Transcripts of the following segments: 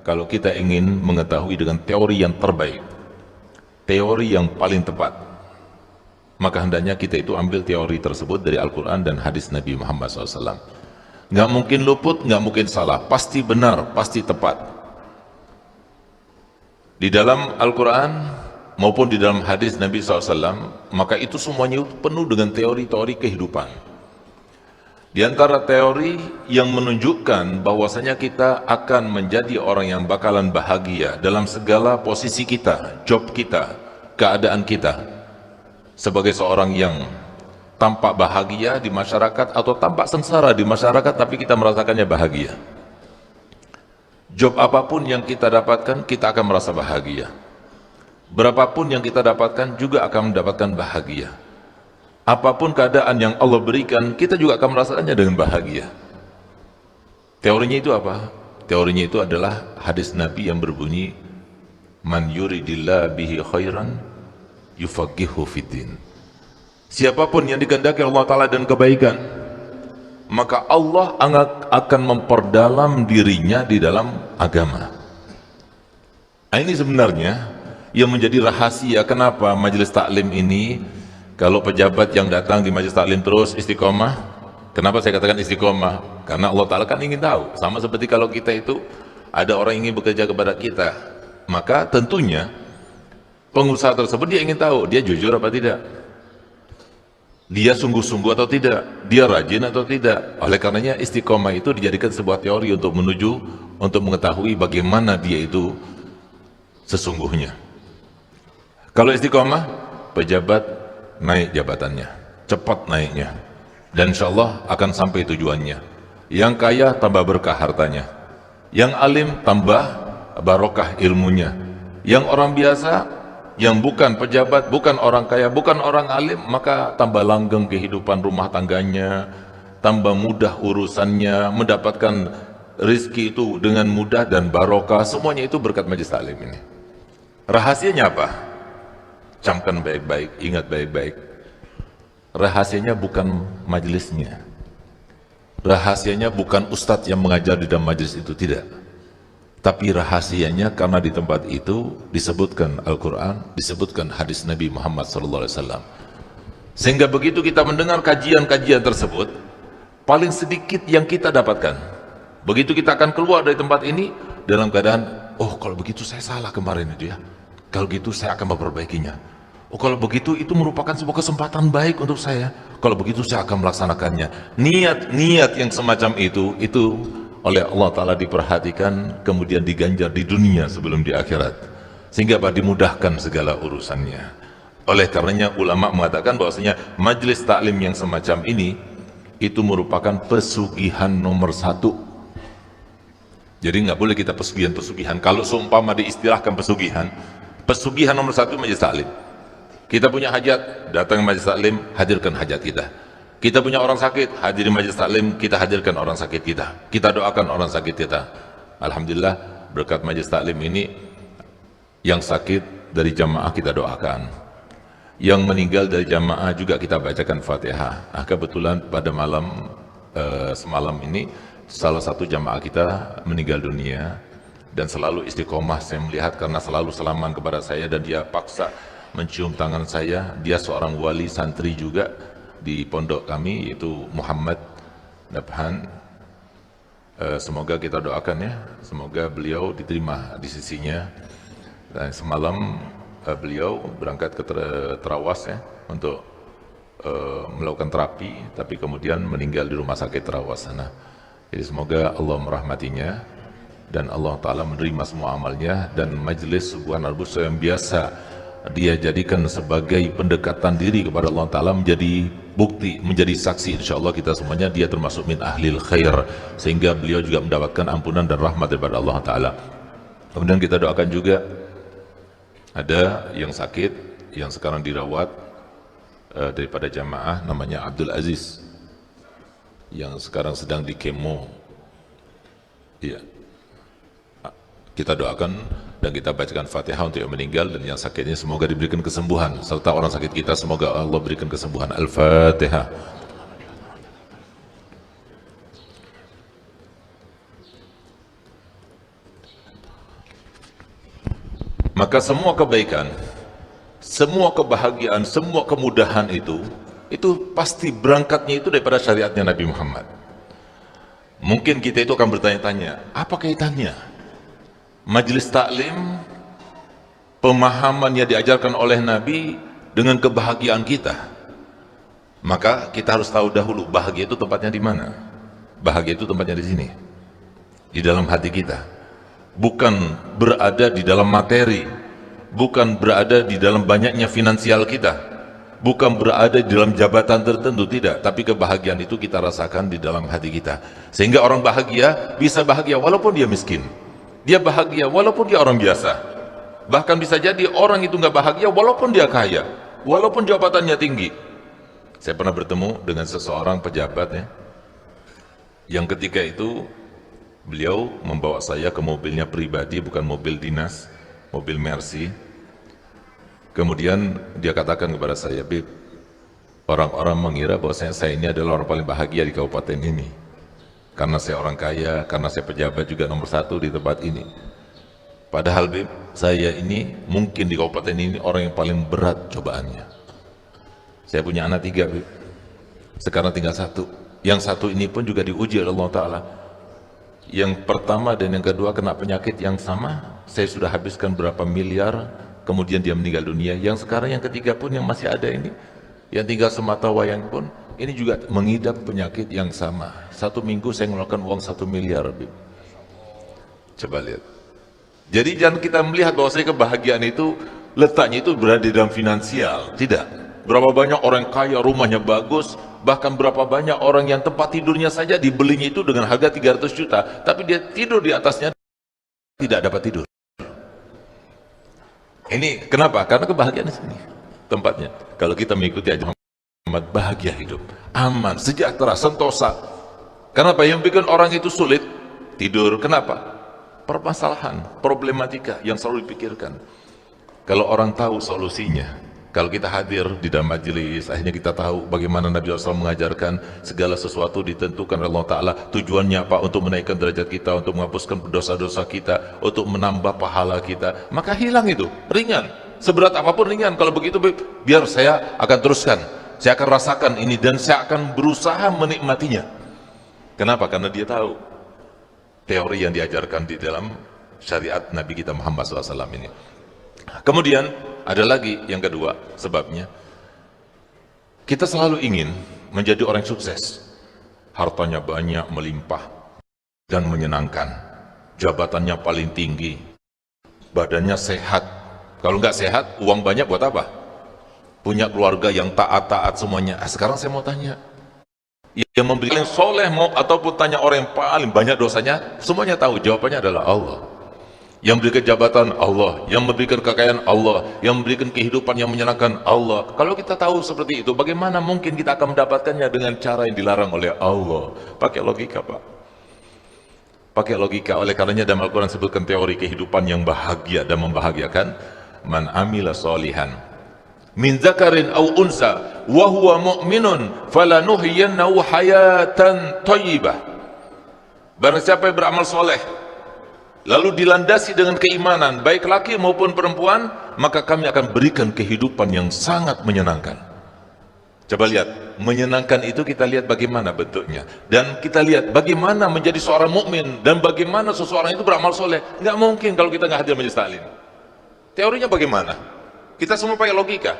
Kalau kita ingin mengetahui dengan teori yang terbaik, teori yang paling tepat, maka hendaknya kita itu ambil teori tersebut dari Al-Quran dan hadis Nabi Muhammad SAW. Nggak mungkin luput, nggak mungkin salah, pasti benar, pasti tepat. Di dalam Al-Quran maupun di dalam hadis Nabi SAW, maka itu semuanya penuh dengan teori-teori kehidupan. Di antara teori yang menunjukkan bahwasanya kita akan menjadi orang yang bakalan bahagia dalam segala posisi kita, job kita, keadaan kita, sebagai seorang yang tampak bahagia di masyarakat atau tampak sengsara di masyarakat tapi kita merasakannya bahagia. Job apapun yang kita dapatkan, kita akan merasa bahagia. Berapapun yang kita dapatkan juga akan mendapatkan bahagia. Apapun keadaan yang Allah berikan, kita juga akan merasakannya dengan bahagia. Teorinya itu apa? Teorinya itu adalah hadis Nabi yang berbunyi, Man yuridillah bihi khairan yufaqihu fiddin. Siapapun yang dikehendaki Allah Ta'ala dan kebaikan, maka Allah akan memperdalam dirinya di dalam agama. Nah, ini sebenarnya yang menjadi rahasia kenapa majelis taklim ini, kalau pejabat yang datang di majelis taklim terus istiqomah. Kenapa saya katakan istiqomah? Karena Allah Ta'ala kan ingin tahu. Sama seperti kalau kita itu ada orang yang ingin bekerja kepada kita, maka tentunya pengusaha tersebut dia ingin tahu dia jujur apa tidak, dia sungguh-sungguh atau tidak, dia rajin atau tidak. Oleh karenanya istiqomah itu dijadikan sebuah teori untuk menuju, untuk mengetahui bagaimana dia itu sesungguhnya. Kalau istiqomah, pejabat naik jabatannya, cepat naiknya, dan insya Allah akan sampai tujuannya. Yang kaya tambah berkah hartanya, yang alim tambah barokah ilmunya, yang orang biasa, yang bukan pejabat, bukan orang kaya, bukan orang alim, maka tambah langgeng kehidupan rumah tangganya, tambah mudah urusannya, mendapatkan rezeki itu dengan mudah dan barokah. Semuanya itu berkat majelis taklim ini. Rahasianya apa? Camkan baik-baik, ingat baik-baik. Rahasianya bukan majelisnya, rahasianya bukan ustadz yang mengajar di dalam majelis itu, tidak. Tapi rahasianya karena di tempat itu disebutkan Al-Quran, disebutkan hadis Nabi Muhammad SAW. Sehingga begitu kita mendengar kajian-kajian tersebut, paling sedikit yang kita dapatkan, begitu kita akan keluar dari tempat ini dalam keadaan, oh kalau begitu saya salah kemarin itu ya, kalau gitu saya akan memperbaikinya. Oh kalau begitu itu merupakan sebuah kesempatan baik untuk saya. Kalau begitu saya akan melaksanakannya. Niat yang semacam itu oleh Allah Ta'ala diperhatikan, kemudian diganjar di dunia sebelum di akhirat. Sehingga Pak dimudahkan segala urusannya. Oleh karenanya ulama mengatakan bahwasanya majelis taklim yang semacam ini itu merupakan pesugihan nomor 1. Jadi nggak boleh kita pesugihan. Kalau seumpama diistilahkan pesugihan nomor 1 majelis taklim. Kita punya hajat, datang ke majelis taklim, hadirkan hajat kita. Kita punya orang sakit, hadir di majelis taklim, kita hadirkan orang sakit kita. Kita doakan orang sakit kita. Alhamdulillah berkat majelis taklim ini, yang sakit dari jamaah kita doakan, yang meninggal dari jamaah juga kita bacakan Fatihah. Nah, kebetulan pada semalam ini salah satu jamaah kita meninggal dunia, dan selalu istiqomah saya melihat karena selalu salaman kepada saya dan dia paksa mencium tangan saya. Dia seorang wali santri juga di pondok kami, yaitu Muhammad Nabhan. Semoga kita doakan ya, semoga beliau diterima di sisinya. Dan semalam beliau berangkat ke Terawas ya untuk melakukan terapi, tapi kemudian meninggal di rumah sakit Terawas sana. Jadi semoga Allah merahmatinya dan Allah Ta'ala menerima semua amalnya, dan majelis sebuah narbusa yang biasa dia jadikan sebagai pendekatan diri kepada Allah Ta'ala menjadi bukti, menjadi saksi insyaallah kita semuanya dia termasuk min ahlil khair, sehingga beliau juga mendapatkan ampunan dan rahmat daripada Allah Ta'ala. Kemudian kita doakan juga ada yang sakit yang sekarang dirawat daripada jamaah, namanya Abdul Aziz, yang sekarang sedang di kemo. Iya, kita doakan dan kita bacakan Fatihah untuk yang meninggal, dan yang sakitnya semoga diberikan kesembuhan, serta orang sakit kita semoga Allah berikan kesembuhan. Al-Fatihah. Maka semua kebaikan, semua kebahagiaan, semua kemudahan itu pasti berangkatnya itu daripada syariatnya Nabi Muhammad. Mungkin kita itu akan bertanya-tanya, apa kaitannya majelis taklim, pemahaman yang diajarkan oleh Nabi dengan kebahagiaan kita? Maka kita harus tahu dahulu bahagia itu tempatnya di mana. Bahagia itu tempatnya di sini, di dalam hati kita. Bukan berada di dalam materi, bukan berada di dalam banyaknya finansial kita, bukan berada di dalam jabatan tertentu, tidak. Tapi kebahagiaan itu kita rasakan di dalam hati kita. Sehingga orang bahagia bisa bahagia walaupun dia miskin, dia bahagia walaupun dia orang biasa. Bahkan bisa jadi orang itu nggak bahagia walaupun dia kaya, walaupun jabatannya tinggi. Saya pernah bertemu dengan seseorang pejabat ya, yang ketika itu beliau membawa saya ke mobilnya pribadi, bukan mobil dinas, mobil Mercy. Kemudian dia katakan kepada saya, Bib, orang-orang mengira bahwa saya ini adalah orang paling bahagia di kabupaten ini, karena saya orang kaya, karena saya pejabat juga nomor 1 di tempat ini. Padahal Bib, saya ini mungkin di kabupaten ini orang yang paling berat cobaannya. Saya punya anak 3 Bib, sekarang tinggal 1. Yang 1 ini pun juga diuji oleh Allah Ta'ala. Yang pertama dan yang kedua kena penyakit yang sama, saya sudah habiskan berapa miliar, kemudian dia meninggal dunia. Yang sekarang yang ketiga pun yang masih ada ini, yang tinggal semata wayang pun, ini juga mengidap penyakit yang sama. 1 minggu saya mengeluarkan uang 1 miliar. Coba lihat. Jadi jangan kita melihat bahwa kebahagiaan itu letaknya itu berada di dalam finansial. Tidak. Berapa banyak orang kaya, rumahnya bagus, bahkan berapa banyak orang yang tempat tidurnya saja dibelinya itu dengan harga 300 juta, tapi dia tidur di atasnya tidak dapat tidur. Ini kenapa? Karena kebahagiaan di sini tempatnya. Kalau kita mengikuti ajaran Muhammad, bahagia hidup, aman, sejahtera, sentosa. Kenapa? Yang bikin orang itu sulit tidur, kenapa? Permasalahan, problematika yang selalu dipikirkan. Kalau orang tahu solusinya, kalau kita hadir di dalam majelis, akhirnya kita tahu bagaimana Nabi SAW mengajarkan segala sesuatu ditentukan oleh Allah Ta'ala. Tujuannya apa? Untuk menaikkan derajat kita, untuk menghapuskan dosa-dosa kita, untuk menambah pahala kita. Maka hilang itu, ringan. Seberat apapun ringan. Kalau begitu, biar saya akan teruskan. Saya akan rasakan ini dan saya akan berusaha menikmatinya. Kenapa? Karena dia tahu teori yang diajarkan di dalam syariat Nabi kita Muhammad SAW ini. Kemudian ada lagi yang kedua sebabnya, kita selalu ingin menjadi orang yang sukses, hartanya banyak, melimpah dan menyenangkan, jabatannya paling tinggi, badannya sehat. Kalau nggak sehat, uang banyak buat apa? Punya keluarga yang taat-taat semuanya. Sekarang saya mau tanya, yang memberikan soleh mau ataupun tanya orang yang paling banyak dosanya, semuanya tahu jawabannya adalah Allah. Yang memberikan jabatan Allah, yang memberikan kekayaan Allah, yang memberikan kehidupan yang menyenangkan Allah. Kalau kita tahu seperti itu, bagaimana mungkin kita akan mendapatkannya dengan cara yang dilarang oleh Allah? Pakai logika, Pak. Pakai logika. Oleh karenanya dalam Al-Quran sebutkan teori kehidupan yang bahagia dan membahagiakan. Man amila solihan min zakarin aw unsa wa huwa mu'minun falanuhyiyannahu hayatan thayyibah. Barang siapa yang beramal soleh lalu dilandasi dengan keimanan, baik laki maupun perempuan, maka kami akan berikan kehidupan yang sangat menyenangkan. Coba lihat, menyenangkan itu kita lihat bagaimana bentuknya, dan kita lihat bagaimana menjadi seorang mukmin dan bagaimana seseorang itu beramal soleh. Nggak mungkin kalau kita nggak hadir majelis taklim. Teorinya bagaimana? Kita semua pakai logika.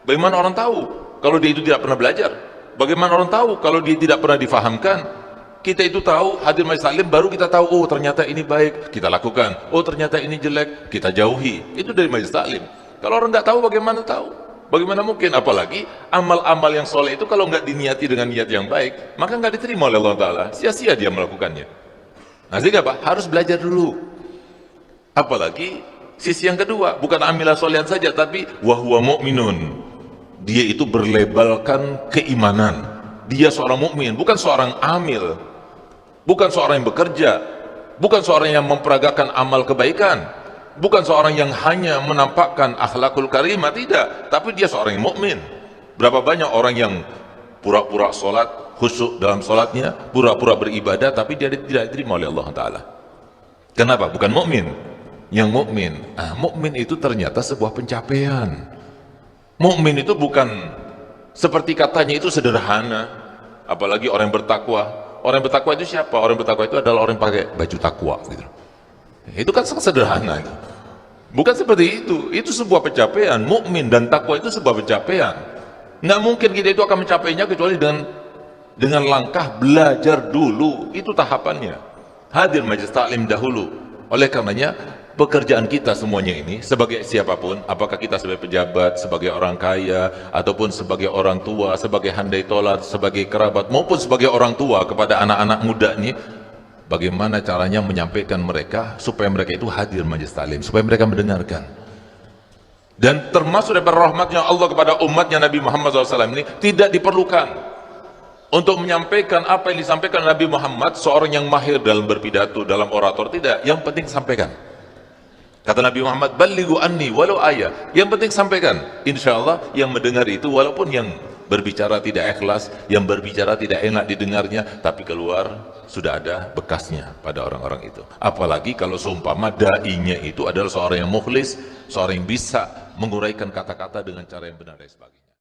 Bagaimana orang tahu kalau dia itu tidak pernah belajar? Bagaimana orang tahu kalau dia tidak pernah difahamkan? Kita itu tahu, hadir majelis taklim baru kita tahu, oh ternyata ini baik, kita lakukan. Oh ternyata ini jelek, kita jauhi. Itu dari majelis taklim. Kalau orang nggak tahu, bagaimana tahu? Bagaimana mungkin? Apalagi amal-amal yang soleh itu kalau nggak diniati dengan niat yang baik, maka nggak diterima oleh Allah Ta'ala. Sia-sia dia melakukannya. Nah sehingga Pak, harus belajar dulu. Apalagi sisi yang kedua, bukan amilah solehan saja, tapi wahuwa mu'minun. Dia itu berlabelkan keimanan. Dia seorang mukmin, bukan seorang amil. Bukan seorang yang bekerja, bukan seorang yang memperagakan amal kebaikan, bukan seorang yang hanya menampakkan akhlakul karimah, tidak, tapi dia seorang yang mukmin. Berapa banyak orang yang pura-pura sholat, khusyuk dalam sholatnya, pura-pura beribadah, tapi dia tidak diterima oleh Allah Ta'ala. Kenapa? Bukan mukmin. yang mukmin. Mukmin itu ternyata sebuah pencapaian. Mukmin itu bukan seperti katanya itu sederhana, apalagi orang yang bertakwa. Orang yang bertakwa itu siapa? Orang yang bertakwa itu adalah orang yang pakai baju takwa gitu. Itu kan sangat sederhana itu. Bukan seperti itu sebuah pencapaian. Mukmin dan takwa itu sebuah pencapaian. Nggak mungkin kita itu akan mencapainya kecuali dengan langkah belajar dulu. Itu tahapannya. Hadir majelis taklim dahulu. Oleh karenanya pekerjaan kita semuanya ini sebagai siapapun, apakah kita sebagai pejabat, sebagai orang kaya, ataupun sebagai orang tua, sebagai handai tolat, sebagai kerabat, maupun sebagai orang tua kepada anak-anak muda ini, bagaimana caranya menyampaikan mereka supaya mereka itu hadir majelis taklim, supaya mereka mendengarkan. Dan termasuk daripada rahmatnya Allah kepada umatnya Nabi Muhammad SAW ini, tidak diperlukan untuk menyampaikan apa yang disampaikan Nabi Muhammad, seorang yang mahir dalam berpidato, dalam orator, tidak. Yang penting sampaikan. Kata Nabi Muhammad, balighu anni walau ayat. Yang penting sampaikan. Insya Allah yang mendengar itu, walaupun yang berbicara tidak ikhlas, yang berbicara tidak enak didengarnya, tapi keluar sudah ada bekasnya pada orang-orang itu. Apalagi kalau seumpama da'inya itu adalah seorang yang mukhlis, seorang yang bisa menguraikan kata-kata dengan cara yang benar dan sebagainya.